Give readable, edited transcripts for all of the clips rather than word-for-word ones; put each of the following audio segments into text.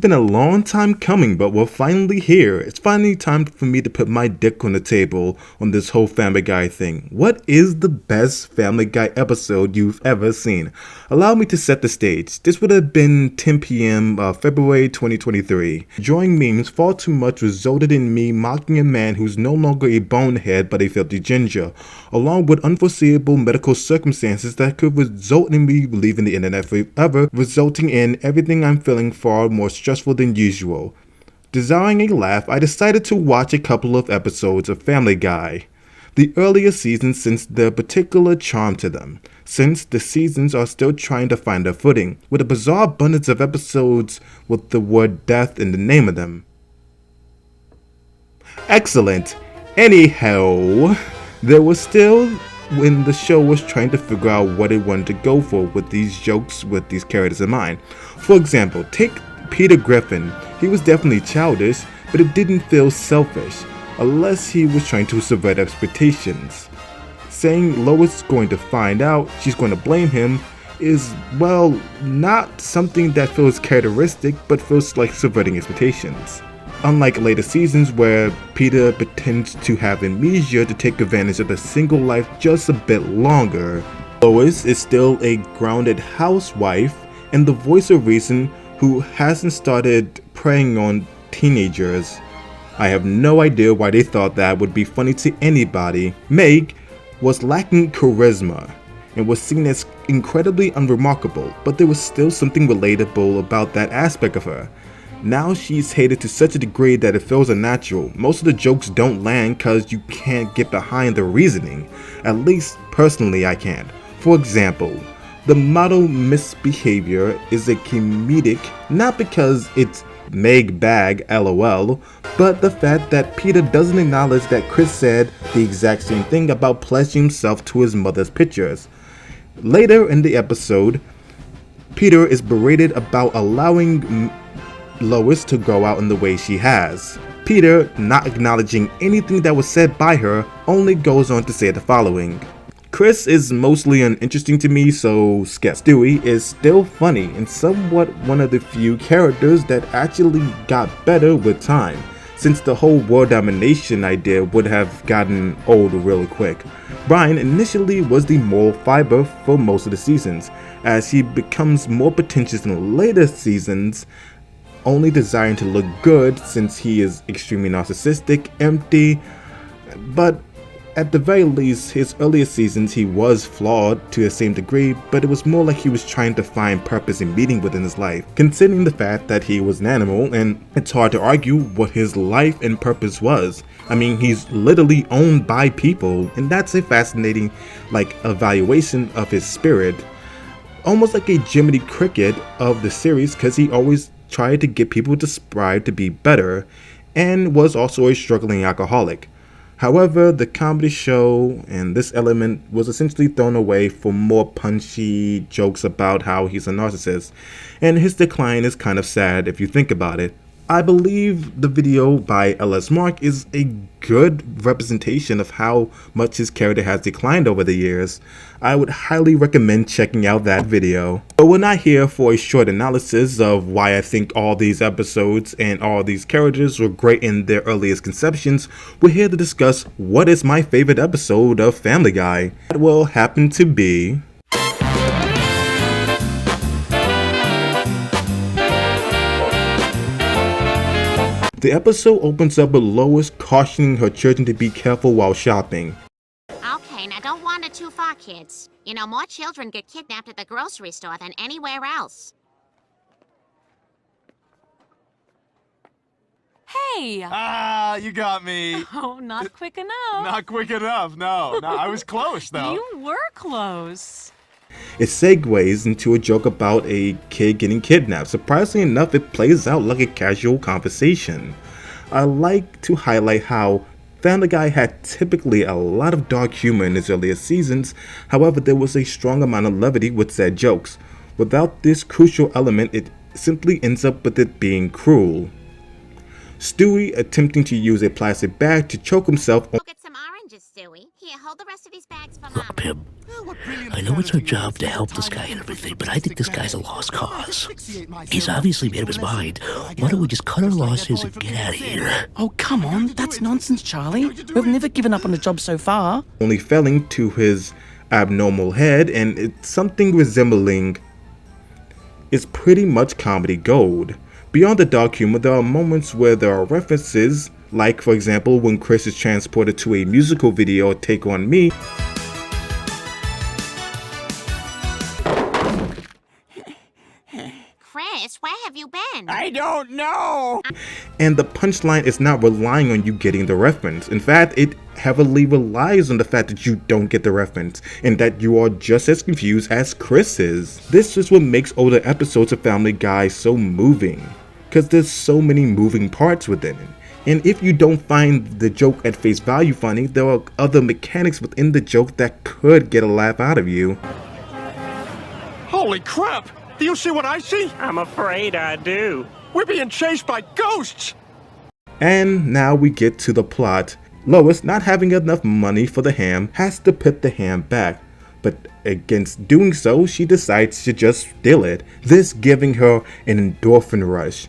been a long time coming, but we're finally here. It's finally time for me to put my dick on the table on this whole Family Guy thing. What is the best Family Guy episode you've ever seen? Allow me to set the stage. This would have been 10 p.m. February 2023. Drawing memes far too much resulted in me mocking a man who's no longer a bonehead but a filthy ginger, along with unforeseeable medical circumstances that could result in me leaving the internet forever, resulting in everything I'm feeling far more stressful than usual. Desiring a laugh, I decided to watch a couple of episodes of Family Guy. The earlier seasons since their particular charm to them, since the seasons are still trying to find their footing, with a bizarre abundance of episodes with the word death in the name of them. Excellent. Anyhow, there was still when the show was trying to figure out what it wanted to go for with these jokes with these characters in mind. For example, take Peter Griffin. He was definitely childish, but it didn't feel selfish, unless he was trying to subvert expectations. Saying Lois is going to find out, she's going to blame him, is, well, not something that feels characteristic, but feels like subverting expectations. Unlike later seasons where Peter pretends to have amnesia to take advantage of the single life just a bit longer, Lois is still a grounded housewife and the voice of reason who hasn't started preying on teenagers. I have no idea why they thought that would be funny to anybody. Meg was lacking charisma and was seen as incredibly unremarkable, but there was still something relatable about that aspect of her. Now she's hated to such a degree that it feels unnatural. Most of the jokes don't land cause you can't get behind the reasoning. At least personally I can't. For example, the model misbehavior is a comedic not because it's Meg bag lol, but the fact that Peter doesn't acknowledge that Chris said the exact same thing about pledging himself to his mother's pictures. Later in the episode, Peter is berated about allowing Lois to go out in the way she has. Peter, not acknowledging anything that was said by her, only goes on to say the following. Chris is mostly uninteresting to me, so sketch. Stewie is still funny and somewhat one of the few characters that actually got better with time, since the whole world domination idea would have gotten old really quick. Brian initially was the moral fiber for most of the seasons, as he becomes more pretentious in the later seasons, only desiring to look good since he is extremely narcissistic, empty, but at the very least, his earlier seasons he was flawed to the same degree, but it was more like he was trying to find purpose and meaning within his life, considering the fact that he was an animal, and it's hard to argue what his life and purpose was. I mean, he's literally owned by people, and that's a fascinating, evaluation of his spirit. Almost like a Jiminy Cricket of the series, because he always tried to get people to strive to be better, and was also a struggling alcoholic. However, the comedy show and this element was essentially thrown away for more punchy jokes about how he's a narcissist, and his decline is kind of sad if you think about it. I believe the video by LS Mark is a good representation of how much his character has declined over the years. I would highly recommend checking out that video. But we're not here for a short analysis of why I think all these episodes and all these characters were great in their earliest conceptions. We're here to discuss what is my favorite episode of Family Guy. That will happen to be the episode opens up with Lois cautioning her children to be careful while shopping. Okay, now don't wander too far, kids. You know, more children get kidnapped at the grocery store than anywhere else. Hey! Ah, you got me. Oh, not quick enough. Not quick enough, no. No, I was close, though. You were close. It segues into a joke about a kid getting kidnapped. Surprisingly enough, it plays out like a casual conversation. I like to highlight how Family Guy had typically a lot of dark humor in its earlier seasons, however there was a strong amount of levity with said jokes. Without this crucial element, it simply ends up with it being cruel. Stewie attempting to use a plastic bag to choke himself on Go get some oranges, Stewie. Here, hold hold the rest of these bags for Look, Mom. Pim, Oh, what brilliant I know it's our parenting job is. to help this guy and everything, but I think this guy's a lost cause. He's obviously made up his mind. Why don't we just cut our losses and get out of here? Oh, come on. That's nonsense, Charlie. We've never given up on the job so far. Only failing to his abnormal head, and it's something resembling. It's pretty much comedy gold. Beyond the dark humor, there are moments where there are references, like for example when Chris is transported to a musical video, Take On Me. Chris, where have you been? I don't know. And the punchline is not relying on you getting the reference. In fact, it heavily relies on the fact that you don't get the reference and that you are just as confused as Chris is. This is what makes older episodes of Family Guy so moving, because there's so many moving parts within it. And if you don't find the joke at face value funny, there are other mechanics within the joke that could get a laugh out of you. Holy crap! Do you see what I see? I'm afraid I do. We're being chased by ghosts! And now we get to the plot. Lois, not having enough money for the ham, has to put the ham back. But against doing so, she decides to just steal it, this giving her an endorphin rush.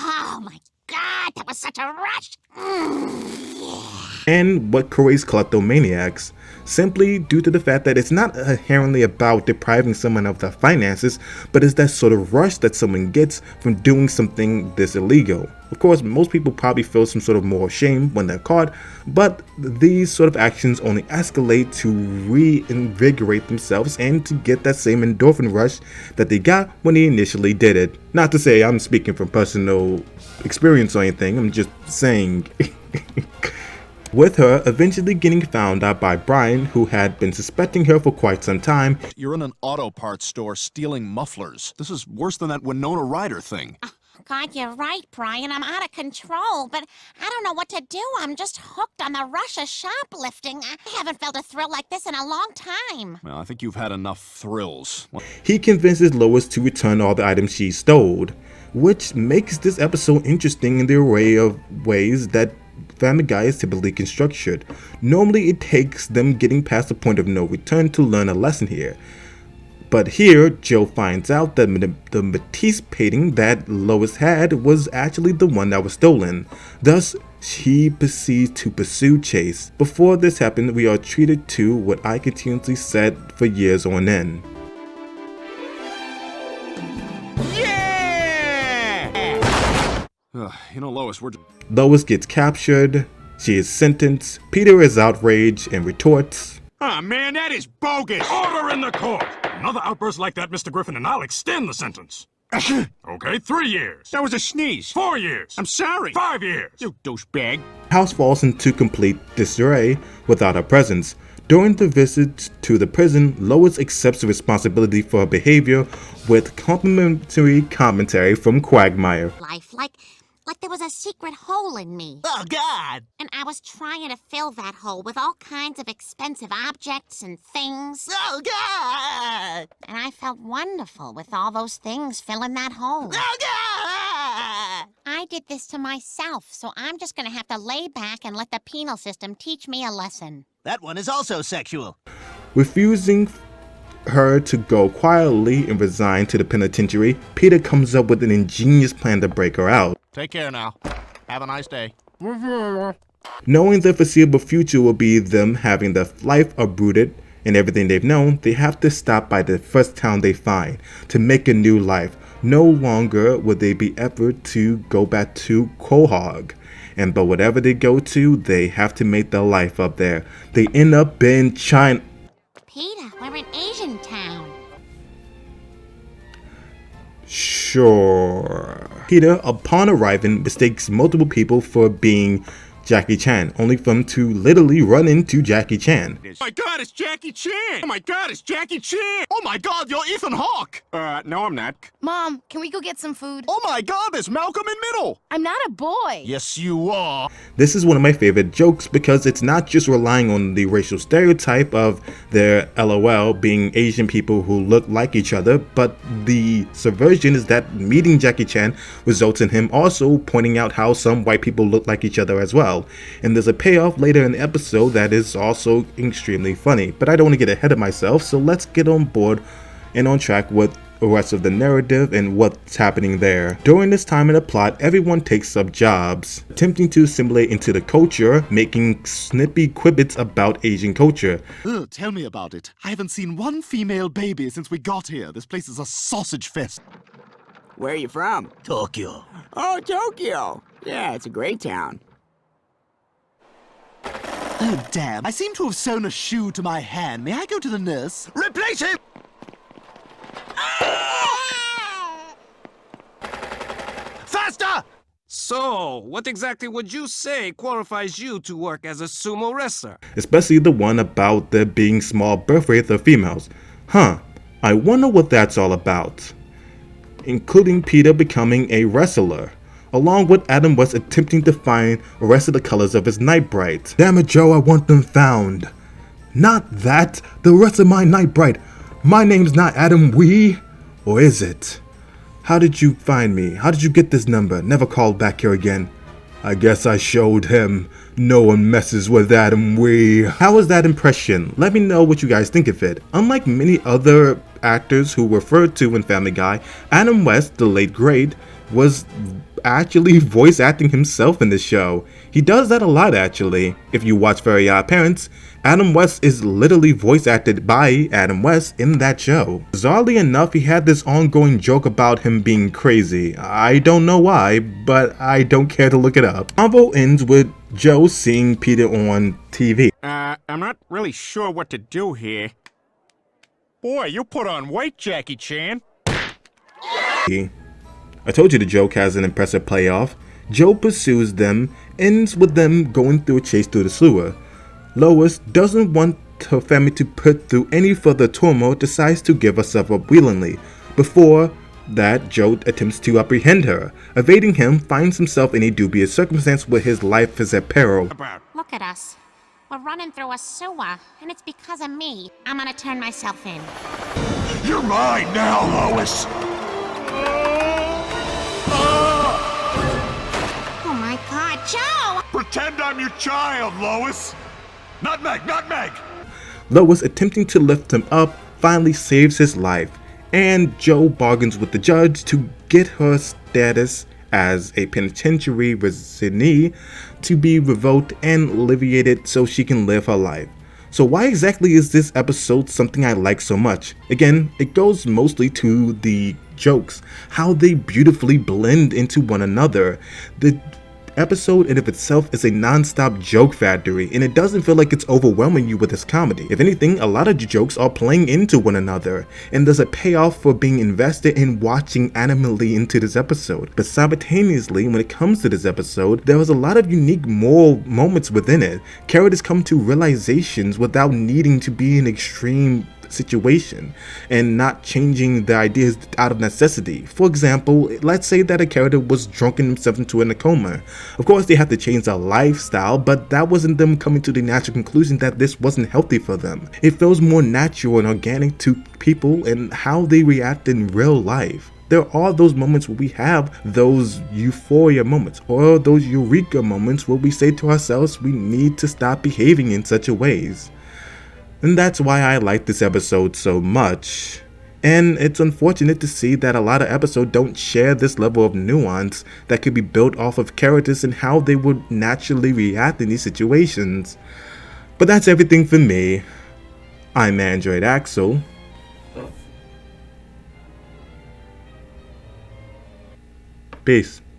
Oh my God, that was such a rush. And what creates kleptomaniacs, simply due to the fact that it's not inherently about depriving someone of their finances, but it's that sort of rush that someone gets from doing something this illegal. Of course, most people probably feel some sort of moral shame when they're caught, but these sort of actions only escalate to reinvigorate themselves and to get that same endorphin rush that they got when they initially did it. Not to say I'm speaking from personal experience or anything, I'm just saying. With her eventually getting found out by Brian, who had been suspecting her for quite some time. You're in an auto parts store stealing mufflers. This is worse than that Winona Ryder thing. God, you're right, Brian. I'm out of control, but I don't know what to do. I'm just hooked on the rush of shoplifting. I haven't felt a thrill like this in a long time. Well, I think you've had enough thrills. He convinces Lois to return all the items she stole, which makes this episode interesting in the array of ways that Family Guy is typically constructed. Normally it takes them getting past the point of no return to learn a lesson here. But here, Joe finds out that the Matisse painting that Lois had was actually the one that was stolen. Thus, she proceeds to pursue Chase. Before this happened, we are treated to what I continuously said for years on end. You know, Lois, Lois gets captured, she is sentenced, Peter is outraged and retorts, Ah, man, that is bogus! Order in the court! Another outburst like that, Mr. Griffin, and I'll extend the sentence. Okay, 3 years. That was a sneeze. 4 years. I'm sorry. 5 years. You douchebag. House falls into complete disarray without her presence. During the visit to the prison, Lois accepts the responsibility for her behavior with complimentary commentary from Quagmire. Life, like there was a secret hole in me. Oh, God. And I was trying to fill that hole with all kinds of expensive objects and things. Oh, God. And I felt wonderful with all those things filling that hole. Oh, God. I did this to myself, so I'm just gonna have to lay back and let the penal system teach me a lesson. That one is also sexual. Refusing her to go quietly and resign to the penitentiary, Peter comes up with an ingenious plan to break her out. take care now. Have a nice day. Knowing the foreseeable future will be them having their life uprooted and everything they've known, they have to stop by the first town they find to make a new life. No longer will they be ever to go back to Quahog. But whatever they go to, they have to make their life up there. They end up in China. Peter, we're in Asian town. Sure. Peter, upon arriving, mistakes multiple people for being Jackie Chan, only for him to literally run into Jackie Chan. Oh my God, it's Jackie Chan! Oh my God, it's Jackie Chan! Oh my God, you're Ethan Hawke! No, I'm not. Mom, can we go get some food? Oh my god, there's Malcolm in Middle! I'm not a boy. Yes, you are. This is one of my favorite jokes because it's not just relying on the racial stereotype of their LOL being Asian people who look like each other, but the subversion is that meeting Jackie Chan results in him also pointing out how some white people look like each other as well. And there's a payoff later in the episode that is also extremely funny. But I don't want to get ahead of myself, so let's get on board and on track with the rest of the narrative and what's happening there. During this time in the plot, everyone takes up jobs, attempting to assimilate into the culture, making snippy quibbits about Asian culture. Ugh, tell me about it. I haven't seen one female baby since we got here. This place is a sausage fest. Where are you from? Tokyo. Oh, Tokyo. Yeah, it's a great town. Oh, damn. I seem to have sewn a shoe to my hand. May I go to the nurse? Replace him! Faster! So, what exactly would you say qualifies you to work as a sumo wrestler? Especially the one about there being small birth rates of females. Huh, I wonder what that's all about. Including Peter becoming a wrestler, along with Adam West attempting to find the rest of the colors of his Night Bright. Damn it, Joe, I want them found. Not that, the rest of my Night Bright. My name's not Adam Wee, or is it? How did you find me? How did you get this number? Never called back here again. I guess I showed him. No one messes with Adam Wee. How was that impression? Let me know what you guys think of it. Unlike many other actors who were referred to in Family Guy, Adam West, the late great, was actually voice acting himself in the show. He does that a lot actually. If you watch Very Odd Parents, Adam West is literally voice acted by Adam West in that show. Bizarrely enough, he had this ongoing joke about him being crazy. I don't know why, but I don't care to look it up. Convo ends with Joe seeing Peter on TV. I'm not really sure what to do here. Boy, you put on weight, Jackie Chan. I told you the joke has an impressive payoff. Joe pursues them, ends with them going through a chase through the sewer. Lois doesn't want her family to put through any further turmoil, decides to give herself up willingly. Before that, Joe attempts to apprehend her. Evading him, finds himself in a dubious circumstance where his life is at peril. Look at us. We're running through a sewer, and it's because of me. I'm gonna turn myself in. You're mine now, Lois! Oh my god, Joe! Pretend I'm your child, Lois! Nutmeg! Nutmeg! Lois, attempting to lift him up, finally saves his life, and Joe bargains with the judge to get her status as a penitentiary residee to be revoked and alleviated so she can live her life. So why exactly is this episode something I like so much? Again, it goes mostly to the jokes, how they beautifully blend into one another. The episode in of itself is a non-stop joke factory, and it doesn't feel like it's overwhelming you with its comedy. If anything, a lot of the jokes are playing into one another, and there's a payoff for being invested in watching animately into this episode. But simultaneously, when it comes to this episode, there was a lot of unique moral moments within it. Characters come to realizations without needing to be in extreme situation and not changing the ideas out of necessity. For example, let's say that a character was drunken himself into a coma. Of course, they have to change their lifestyle, but that wasn't them coming to the natural conclusion that this wasn't healthy for them. It feels more natural and organic to people and how they react in real life. There are those moments where we have those euphoria moments or those eureka moments where we say to ourselves we need to stop behaving in such a ways. And that's why I like this episode so much. And it's unfortunate to see that a lot of episodes don't share this level of nuance that could be built off of characters and how they would naturally react in these situations. But that's everything for me. I'm Android Axel. Peace.